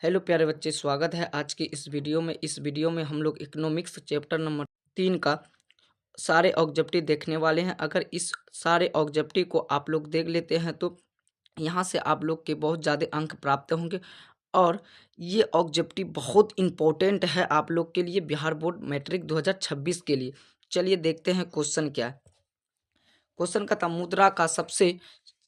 Hello प्यारे बच्चे, स्वागत है आज की इस वीडियो में। इस वीडियो में हम लोग इकोनॉमिक्स चैप्टर नंबर 3 का सारे ऑब्जेक्टिव देखने वाले हैं। अगर इस सारे ऑब्जेक्टिव को आप लोग देख लेते हैं तो यहाँ से आप लोग के बहुत ज़्यादा अंक प्राप्त होंगे और ये ऑब्जेक्टिव बहुत इम्पोर्टेंट है आप लोग के लिए, बिहार बोर्ड मैट्रिक 2026 के लिए। चलिए देखते हैं क्वेश्चन क्या है। क्वेश्चन का था मुद्रा का सबसे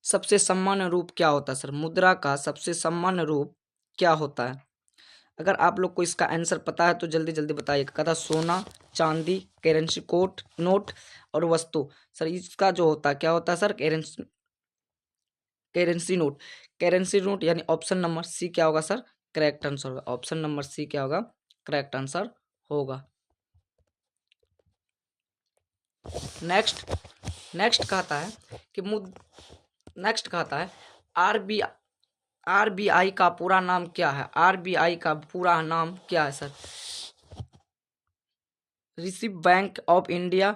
सबसे सामान्य रूप क्या होता है। सर, मुद्रा का सबसे सामान्य रूप क्या होता है? अगर आप लोग को इसका आंसर पता है तो जल्दी जल्दी बताइए। कहता सोना, चांदी, करेंसी कोट नोट और वस्तु। सर, इसका जो होता है क्या होता है? Sir, currency note. Currency note यानी ऑप्शन नंबर सी क्या होगा? सर, करेक्ट आंसर होगा। ऑप्शन नंबर सी क्या होगा? करेक्ट आंसर होगा। नेक्स्ट नेक्स्ट कहता है कि नेक्स्ट कहता है आरबीआई आरबीआई का पूरा नाम क्या है? आरबीआई का पूरा नाम क्या है? Sir, reserve Bank of India,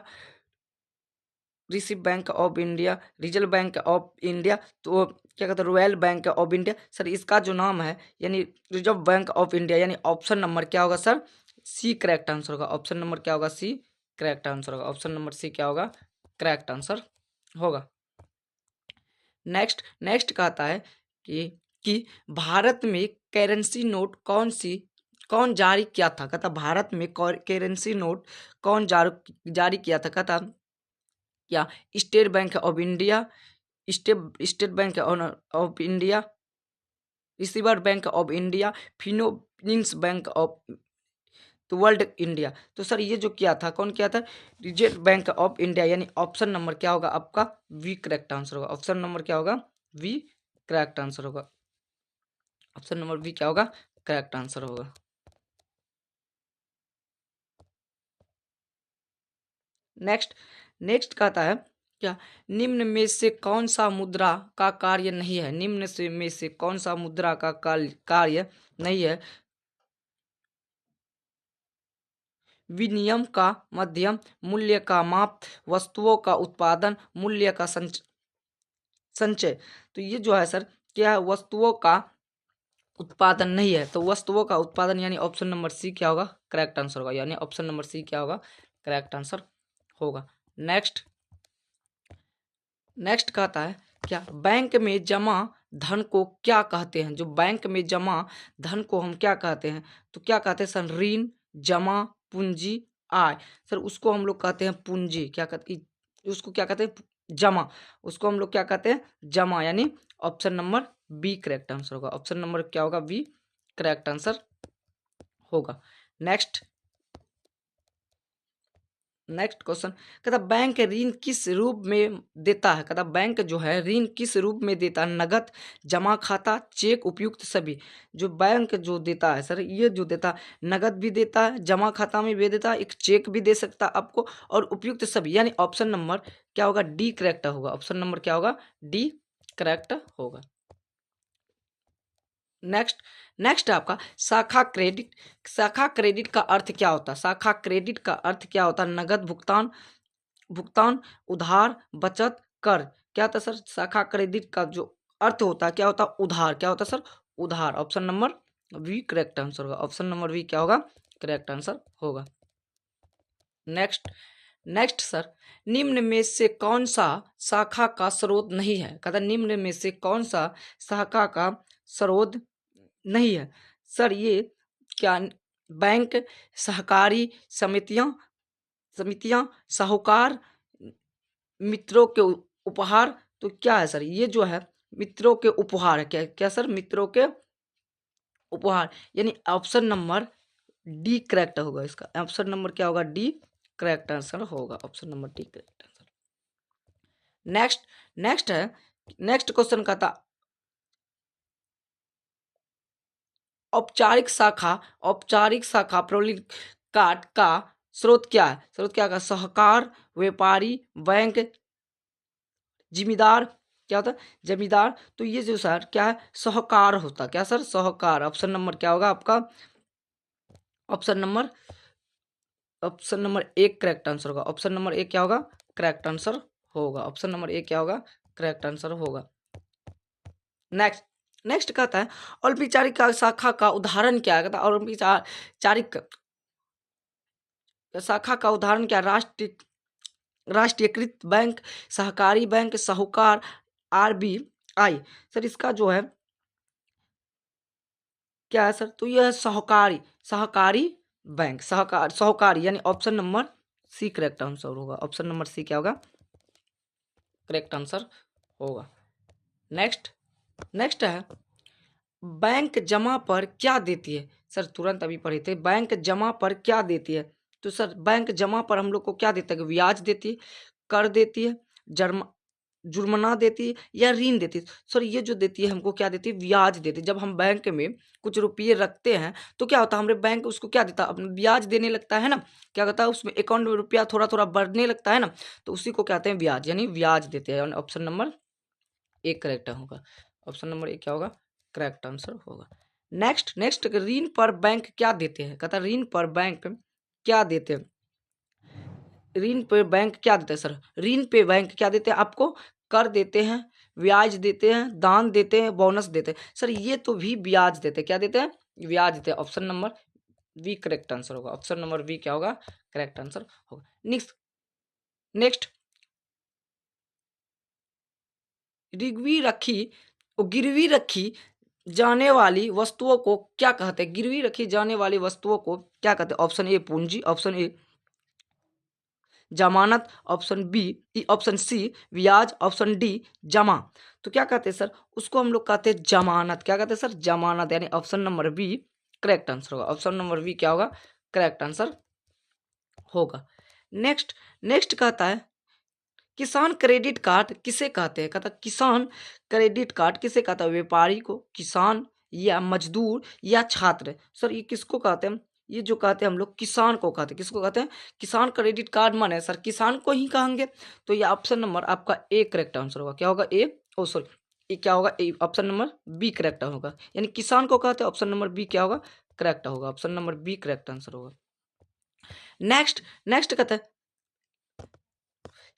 reserve Bank of India, reserve Bank of India, तो क्या कहते हैं, royal bank of India. Sir, इसका जो नाम है यानी रिजर्व बैंक ऑफ इंडिया, यानी ऑप्शन नंबर क्या होगा? सर, सी करेक्ट आंसर होगा। ऑप्शन नंबर क्या होगा? सी करेक्ट आंसर होगा। ऑप्शन नंबर सी क्या होगा? करेक्ट आंसर होगा। नेक्स्ट नेक्स्ट कहता है कि भारत में करेंसी नोट कौन जारी किया था? कहता भारत में करेंसी नोट कौन जारी किया था? कहता क्या State Bank of India, State Bank of India, receiver Bank of India, फिनोमिन्स बैंक ऑफ तो वर्ल्ड इंडिया। तो सर, ये जो किया था कौन किया था? रिजर्व बैंक ऑफ इंडिया, यानी ऑप्शन नंबर क्या होगा आपका? वी करेक्ट आंसर होगा। ऑप्शन नंबर क्या होगा? वी करेक्ट आंसर होगा। ऑप्शन नंबर वी क्या होगा? करेक्ट आंसर होगा। नेक्स्ट नेक्स्ट कहता है क्या निम्न में से कौन सा मुद्रा का कार्य नहीं है? निम्न से में से कौन सा मुद्रा का कार्य नहीं है? विनिमय का मध्यम, मूल्य का माप, वस्तुओं का उत्पादन, मूल्य का संचय। तो ये जो है सर क्या है? वस्तुओं का उत्पादन नहीं है, तो वस्तुओं का उत्पादन यानी ऑप्शन नंबर सी क्या होगा? करेक्ट आंसर होगा। यानी ऑप्शन नंबर सी क्या होगा? करेक्ट आंसर होगा। नेक्स्ट नेक्स्ट कहता है क्या बैंक में जमा धन को क्या कहते हैं? जो बैंक में जमा धन को हम क्या कहते हैं? तो क्या कहते हैं सर? ऋण, जमा, पूंजी, आय। सर, उसको हम लोग कहते हैं पूंजी। क्या कहते उसको क्या कहते हैं? जमा। उसको हम लोग क्या कहते हैं? जमा। यानी option number B correct answer होगा। ऑप्शन नंबर क्या होगा? बी करेक्ट आंसर होगा। नेक्स्ट नेक्स्ट क्वेश्चन कहता बैंक ऋण किस रूप में देता है? कहता बैंक जो है ऋण किस रूप में देता है? नगद, जमा खाता, चेक, उपयुक्त सभी। जो बैंक जो देता है सर, ये जो देता है नगद भी देता है, जमा खाता में भी देता है, एक चेक भी दे सकता है आपको, और उपयुक्त सभी। यानी ऑप्शन नंबर क्या होगा? डी करेक्ट होगा। ऑप्शन नंबर क्या होगा? डी करेक्ट होगा। नेक्स्ट नेक्स्ट आपका शाखा क्रेडिट। शाखा क्रेडिट का अर्थ क्या होता है? शाखा क्रेडिट का अर्थ क्या होता है? नगद भुगतान, उधार, बचत, कर। क्या होता है सर? शाखा क्रेडिट का जो अर्थ होता है क्या होता है? उधार। क्या होता है सर? उधार। Option number B correct answer होगा। ऑप्शन नंबर वी क्या होगा? करेक्ट आंसर होगा। नेक्स्ट नेक्स्ट सर, निम्न में से कौन सा शाखा का स्रोत नहीं है? कहता निम्न में से कौन सा शाखा का स्रोत नहीं है? सर, ये क्या बैंक, सहकारी समितियां, साहूकार, मित्रों के उपहार। तो क्या है सर? ये जो है मित्रों के उपहार है। क्या क्या सर? मित्रों के उपहार। यानी ऑप्शन नंबर डी करेक्ट होगा। इसका ऑप्शन नंबर क्या होगा? डी करेक्ट आंसर होगा। Option number D correct answer. Next next है नेक्स्ट क्वेश्चन का था औपचारिक शाखा कार्ड का स्रोत क्या है? स्रोत क्या का? सहकार, व्यापारी, बैंक, जिम्मेदार। क्या होता है? जमींदार। तो ये जो सर क्या है? सहकार होता है। क्या सर? सहकार। ऑप्शन नंबर क्या होगा आपका? ऑप्शन नंबर ऑप्शन नंबर एक करेक्ट आंसर होगा। ऑप्शन नंबर एक क्या होगा? करेक्ट आंसर होगा। ऑप्शन नंबर एक क्या होगा? करेक्ट आंसर होगा। नेक्स्ट नेक्स्ट कहता है औपचारिक शाखा का उदाहरण क्या है, कहता है औपचारिक शाखा का उदाहरण क्या, राष्ट्रीयकृत बैंक, सहकारी बैंक, साहूकार, आरबीआई। सर इसका जो है क्या है सर, तो यह है सहकारी, सहकारी बैंक, सहकारी यानी option number C correct answer होगा। ऑप्शन नंबर सी क्या होगा, करेक्ट आंसर होगा। नेक्स्ट नेक्स्ट है बैंक जमा पर क्या देती है। सर तुरंत अभी पढ़े थे, बैंक जमा पर क्या देती है। तो सर बैंक जमा पर हम लोग को क्या देता है, ब्याज देती है, कर देती है, जर्म जुर्माना देती है या ऋण देती है। सर ये जो देती है हमको क्या देती है, ब्याज देती है। जब हम बैंक में कुछ रुपये रखते हैं तो क्या होता है, हमारे बैंक उसको क्या देता है, अपना ब्याज देने लगता है ना। क्या कहता है, उसमें अकाउंट में रुपया थोड़ा थोड़ा बढ़ने लगता है ना, तो उसी को कहते हैं ब्याज, यानी ब्याज देते हैं। ऑप्शन नंबर एक करेक्ट होगा। ऑप्शन नंबर एक क्या होगा, करेक्ट आंसर होगा। नेक्स्ट नेक्स्ट ऋण पर बैंक क्या देते हैं, कहता है ऋण पर बैंक क्या देते हैं। ऋण पे बैंक क्या देते हैं सर, ऋण पे बैंक क्या देते हैं आपको, कर देते हैं, ब्याज देते हैं, दान देते हैं, बोनस देते हैं। सर ये तो भी ब्याज देते हैं, क्या देते हैं, ब्याज देते हैं। Option number B correct answer होगा। ऑप्शन नंबर बी क्या होगा, करेक्ट आंसर होगा। नेक्स्ट नेक्स्ट गिरवी रखी जाने वाली वस्तुओं को क्या कहते हैं, गिरवी रखी जाने वाली वस्तुओं को क्या कहते हैं। ऑप्शन ए पूंजी, ऑप्शन ए जमानत, ऑप्शन बी ऑप्शन सी ब्याज, ऑप्शन डी जमा। तो क्या कहते हैं सर, उसको हम लोग कहते हैं जमानत। क्या कहते हैं सर, जमानत, यानी option number B correct answer होगा। ऑप्शन नंबर बी क्या होगा, करेक्ट आंसर होगा। नेक्स्ट नेक्स्ट कहता है किसान क्रेडिट कार्ड किसे कहते हैं, कहता है किसान क्रेडिट कार्ड किसे कहता है, व्यापारी को, किसान या मजदूर या छात्र। सर ये किसको कहते हैं, ये जो कहते हैं हम लोग किसान को कहते हैं। किसको कहते हैं, किसान क्रेडिट कार्ड माने सर किसान को ही कहेंगे। तो ये ऑप्शन नंबर आपका ए करेक्ट आंसर होगा। क्या होगा, ए ओ सॉरी ये क्या होगा, A option number B correct होगा, यानी किसान को कहते हैं। ऑप्शन नंबर बी क्या होगा, करेक्ट होगा। Option number B correct answer होगा। नेक्स्ट नेक्स्ट कहता है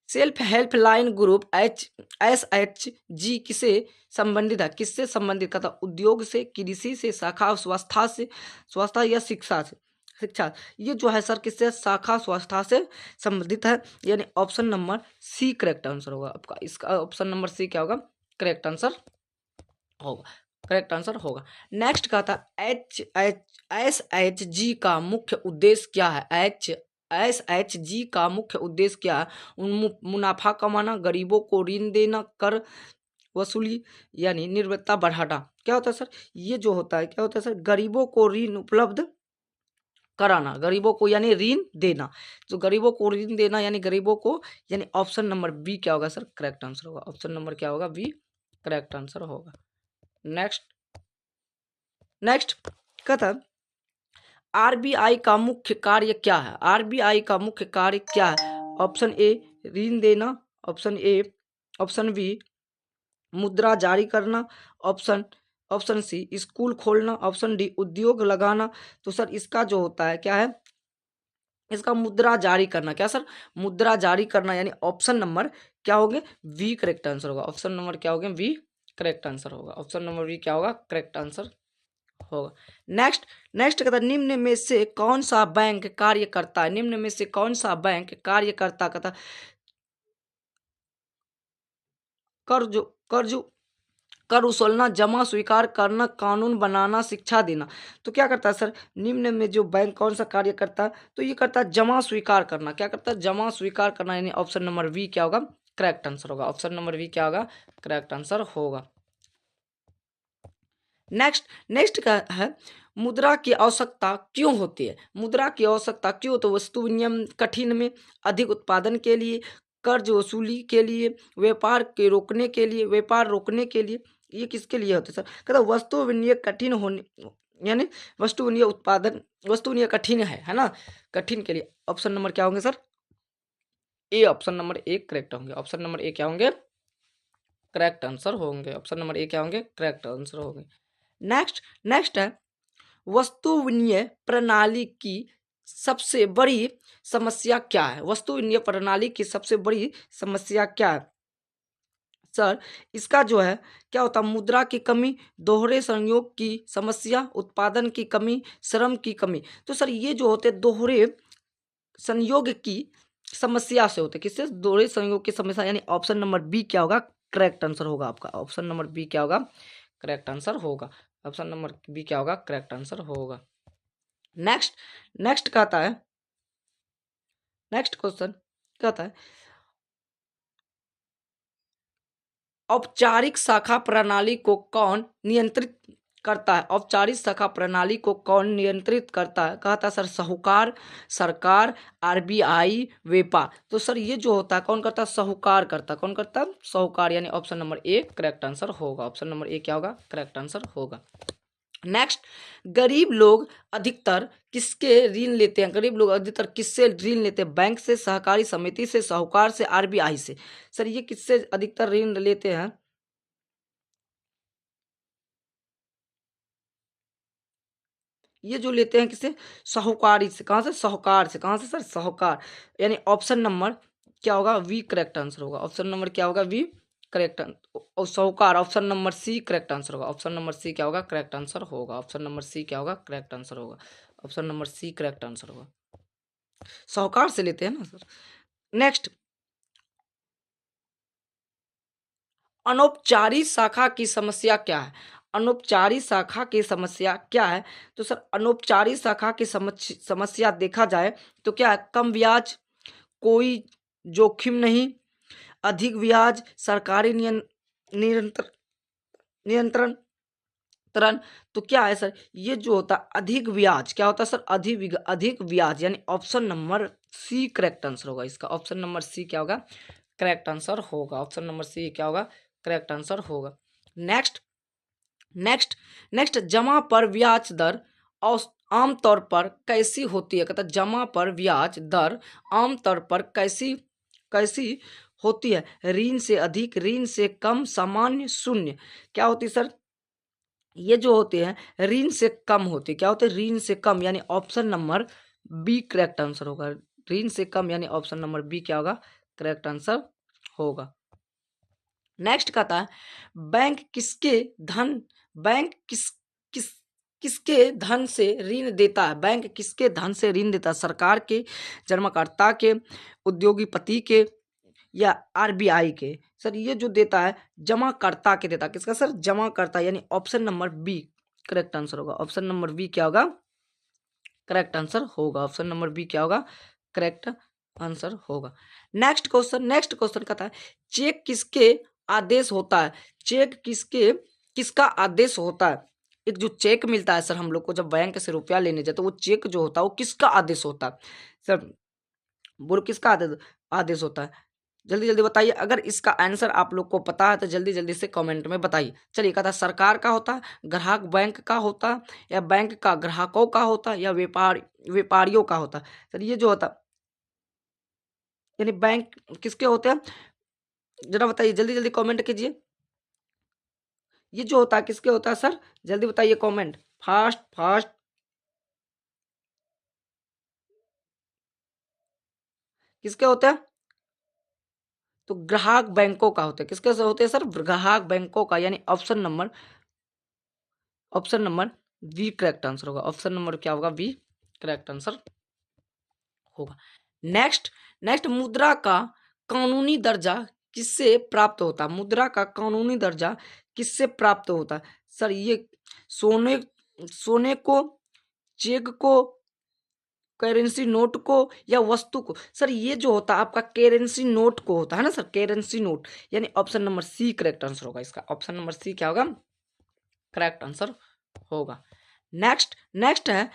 self help line group SHG किसे संबंधित है, किससे संबंधित, कहता उद्योग से, कृषि से, शाखा स्वास्थ्य से, स्वास्थ्य या शिक्षा से, शिक्षा। ये जो है सर किससे, शाखा स्वास्थ्य से संबंधित है, यानी option number C correct answer होगा आपका। इसका ऑप्शन नंबर सी क्या होगा, करेक्ट आंसर होगा, करेक्ट आंसर होगा। नेक्स्ट कहता SHG का मुख्य उद्देश्य क्या है, SHG का मुख्य उद्देश्य क्या है, मुनाफा कमाना, गरीबों को ऋण देना, कर वसूली यानी निर्भरता बढ़ाना। क्या होता है सर, ये जो होता है क्या होता है सर, गरीबों को ऋण उपलब्ध कराना, गरीबों को यानी ऋण देना। तो गरीबों को ऋण देना यानी गरीबों को, यानी ऑप्शन नंबर बी क्या होगा सर, करेक्ट आंसर होगा। ऑप्शन नंबर क्या होगा, बी करेक्ट आंसर होगा। नेक्स्ट नेक्स्ट कहता आरबीआई का मुख्य कार्य क्या है, आरबीआई का मुख्य कार्य क्या है। ऑप्शन ए ऋण देना, ऑप्शन ए ऑप्शन बी मुद्रा जारी करना, ऑप्शन ऑप्शन सी स्कूल खोलना, ऑप्शन डी उद्योग लगाना। तो सर इसका जो होता है क्या है, इसका मुद्रा जारी करना। क्या सर, मुद्रा जारी करना, यानी ऑप्शन नंबर क्या होंगे, वी करेक्ट आंसर होगा। ऑप्शन नंबर क्या होगा, वी करेक्ट आंसर होगा। ऑप्शन नंबर वी क्या होगा, करेक्ट आंसर होगा। नेक्स्ट नेक्स्ट कहता है निम्न में से कौन सा बैंक कार्य करता है, निम्न में से कौन सा बैंक कार्य करता, कहता कर्ज कर्ज कर उछलना, जमा स्वीकार करना, कानून बनाना, शिक्षा देना। तो क्या करता है सर, निम्न में जो बैंक कौन सा कार्य करता है, तो ये करता है जमा स्वीकार करना। क्या करता है, जमा स्वीकार करना, यानी ऑप्शन नंबर वी क्या होगा, करेक्ट आंसर होगा। ऑप्शन नंबर वी क्या होगा, करेक्ट आंसर होगा। नेक्स्ट नेक्स्ट का है मुद्रा की आवश्यकता क्यों होती है, मुद्रा की आवश्यकता क्यों, तो वस्तु विनिमय कठिन में, अधिक उत्पादन के लिए, कर्ज वसूली के लिए, व्यापार के रोकने के लिए, व्यापार रोकने के लिए। ये किसके लिए होता है सर, कहता वस्तु विनिमय कठिन होने यानी वस्तु विनिमय उत्पादन, वस्तु विनिमय कठिन है ना, कठिन के लिए। ऑप्शन नंबर क्या होंगे सर, ए ऑप्शन नंबर एक करेक्ट होंगे। ऑप्शन नंबर ए क्या होंगे, करेक्ट आंसर होंगे। ऑप्शन नंबर ए क्या होंगे, करेक्ट आंसर होंगे। नेक्स्ट नेक्स्ट है वस्तु विनिमय प्रणाली की सबसे बड़ी समस्या क्या है, वस्तु विनिमय प्रणाली की सबसे बड़ी समस्या क्या है। सर इसका जो है क्या होता है, मुद्रा की कमी, दोहरे संयोग की समस्या, उत्पादन की कमी, श्रम की कमी। तो सर ये जो होते दोहरे संयोग की समस्या से होते, किससे, दोहरे संयोग की समस्या, यानी ऑप्शन नंबर बी क्या होगा, करेक्ट आंसर होगा आपका। ऑप्शन नंबर बी क्या होगा, करेक्ट आंसर होगा। ऑप्शन नंबर बी क्या होगा, करेक्ट आंसर होगा। नेक्स्ट नेक्स्ट कहता है, नेक्स्ट क्वेश्चन कहता है, औपचारिक शाखा प्रणाली को कौन नियंत्रित करता है? औपचारिक शाखा प्रणाली को कौन नियंत्रित करता है? कहता है सर साहूकार, सरकार, आरबीआई, व्यापार। तो सर ये जो होता है कौन करता है, साहूकार करता है। कौन करता है, साहूकार, यानी option number A correct answer होगा। ऑप्शन नंबर ए क्या होगा, करेक्ट आंसर होगा। नेक्स्ट, गरीब लोग अधिकतर किसके ऋण लेते हैं? गरीब लोग अधिकतर किससे ऋण लेते हैं? बैंक से, सहकारी समिति से, साहूकार से, आरबीआई से। सर ये किससे अधिकतर ऋण लेते हैं? ये जो लेते हैं किससे, साहूकारी से। कहाँ से, साहूकार से। कहाँ से सर, साहूकार, यानी ऑप्शन नंबर क्या होगा, वी करेक्ट आंसर होगा। ऑप्शन नंबर क्या होगा, वी करेक्ट। और साहूकार option number C correct answer होगा। ऑप्शन नंबर सी क्या होगा, करेक्ट आंसर होगा। ऑप्शन नंबर सी क्या होगा, करेक्ट आंसर होगा। Option number C correct answer होगा, साहूकार से लेते हैं ना सर। नेक्स्ट, अनौपचारिक शाखा की समस्या क्या है? अनौपचारिक शाखा की समस्या क्या है? तो सर अनौपचारिक शाखा की समस्या देखा जाए तो क्या है, कम ब्याज, कोई जोखिम नहीं, अधिक ब्याज, सरकारी नियंत्रण नियंत्रण तरन। तो क्या है सर, ये जो होता है अधिक ब्याज, क्या होता है सर, अधिक ब्याज, यानी option number C correct answer होगा इसका। ऑप्शन नंबर सी क्या होगा, करेक्ट आंसर होगा। ऑप्शन नंबर सी क्या होगा, करेक्ट आंसर होगा। नेक्स्ट नेक्स्ट नेक्स्ट, जमा पर ब्याज दर आमतौर पर कैसी होती है? कहता है जमा पर ब्याज दर आमतौर पर कैसी कैसी होती है? ऋण से अधिक, ऋण से कम, सामान्य, शून्य। क्या होती है सर, ये जो होते हैं ऋण से कम होते, क्या होते हैं, ऋण से कम, यानी option number B correct answer होगा। ऋण से कम यानी ऑप्शन नंबर बी क्या होगा, करेक्ट आंसर होगा। नेक्स्ट कहता है, बैंक किसके धन बैंक किस किसके धन से ऋण देता है? बैंक किसके धन से ऋण देता है? सरकार के, जन्मकर्ता के, उद्योगपति के, या आरबीआई के? सर ये जो देता है जमाकर्ता के देता है। किसका सर, जमाकर्ता, यानी option number B correct answer होगा। ऑप्शन नंबर बी क्या होगा, करेक्ट आंसर होगा। ऑप्शन नंबर बी क्या होगा, करेक्ट आंसर होगा। नेक्स्ट क्वेश्चन कहता है, चेक किसके आदेश होता है? चेक किसका आदेश होता है? एक जो चेक मिलता है सर हम लोग को जब बैंक से रुपया लेने जाते, तो वो चेक जो होता है वो किसका आदेश होता है? सर बोलो किसका आदेश आदेश होता है? जल्दी जल्दी बताइए। अगर इसका आंसर आप लोग को पता है तो जल्दी जल्दी से कमेंट में बताइए। चलिए, कहता है सरकार का होता है, ग्राहक बैंक का होता है, या बैंक का ग्राहकों का होता है, या व्यापारियों का होता है? सर ये जो होता है, यानी बैंक किसके होते हैं, जरा बताइए, जल्दी जल्दी कमेंट कीजिए। ये जो होता है किसके होता है सर, जल्दी बताइए, कमेंट फास्ट फास्ट। किसके होते हैं? तो ग्राहक बैंकों का होता है। किसके से होते हैं सर, ग्राहक बैंकों का, यानी option number B correct answer होगा। ऑप्शन नंबर क्या होगा, बी करेक्ट आंसर होगा। नेक्स्ट नेक्स्ट, मुद्रा का कानूनी दर्जा किससे प्राप्त होता है? मुद्रा का कानूनी दर्जा किससे प्राप्त होता है? सर ये सोने सोने को, चेक को, करेंसी नोट को, या वस्तु को? सर ये जो होता है आपका करेंसी नोट को होता है ना सर, करेंसी नोट, यानी option number C correct answer होगा इसका। ऑप्शन नंबर सी क्या होगा, करेक्ट आंसर होगा। नेक्स्ट नेक्स्ट है,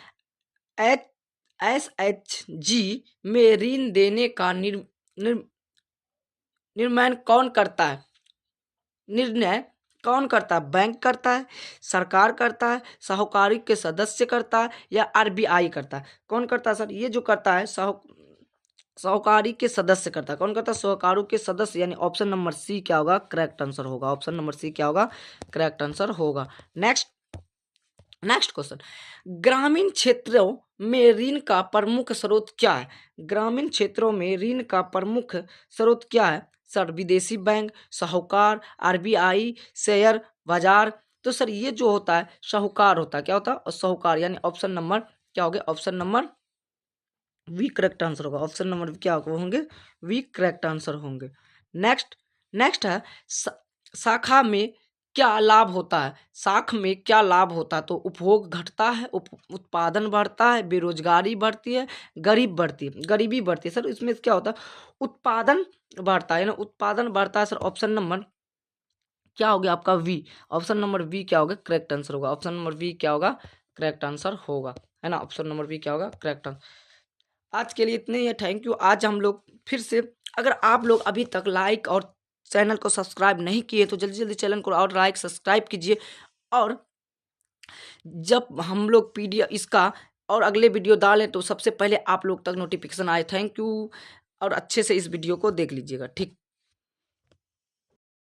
एच SHG में ऋण देने का निर्णय कौन करता है? निर्णय कौन करता है? बैंक करता है, सरकार करता है, साहूकारी के सदस्य करता है, या आरबीआई करता है? कौन करता है सर, ये जो करता है साहूकारी के सदस्य करता है। कौन करता है, साहूकारों के सदस्य, यानी ऑप्शन नंबर सी क्या होगा, करेक्ट आंसर होगा। ऑप्शन नंबर सी क्या होगा, करेक्ट आंसर होगा। नेक्स्ट नेक्स्ट क्वेश्चन, ग्रामीण क्षेत्रों में ऋण का प्रमुख स्रोत क्या है? ग्रामीण क्षेत्रों में ऋण का प्रमुख स्रोत क्या है? सर विदेशी बैंक, साहूकार, आरबीआई, शेयर बाजार। तो सर ये जो होता है साहूकार होता है, क्या होता है? और साहूकार, यानी ऑप्शन नंबर क्या हो गया? Option number B correct answer होगा। ऑप्शन नंबर क्या होंगे? वी करेक्ट आंसर होंगे। नेक्स्ट नेक्स्ट है शाखा में क्या लाभ होता है? साख में क्या लाभ होता है? तो उपभोग घटता है, उत्पादन बढ़ता है, बेरोजगारी बढ़ती है, गरीबी बढ़ती है। सर इसमें क्या होता है? उत्पादन बढ़ता है ना, उत्पादन बढ़ता है। सर ऑप्शन नंबर क्या हो गया आपका? वी। ऑप्शन नंबर वी क्या होगा? करेक्ट आंसर होगा। ऑप्शन नंबर वी क्या होगा? करेक्ट आंसर होगा, है ना। ऑप्शन नंबर वी क्या होगा? Correct answer. आज के लिए इतने ही है, थैंक यू। आज हम लोग फिर से, अगर आप लोग अभी तक लाइक और चैनल को सब्सक्राइब नहीं किए तो जल्दी जल्दी चैनल को और लाइक सब्सक्राइब कीजिए। और जब हम लोग पीडीएफ इसका और अगले वीडियो डालें तो सबसे पहले आप लोग तक नोटिफिकेशन आए। थैंक यू, और अच्छे से इस वीडियो को देख लीजिएगा, ठीक।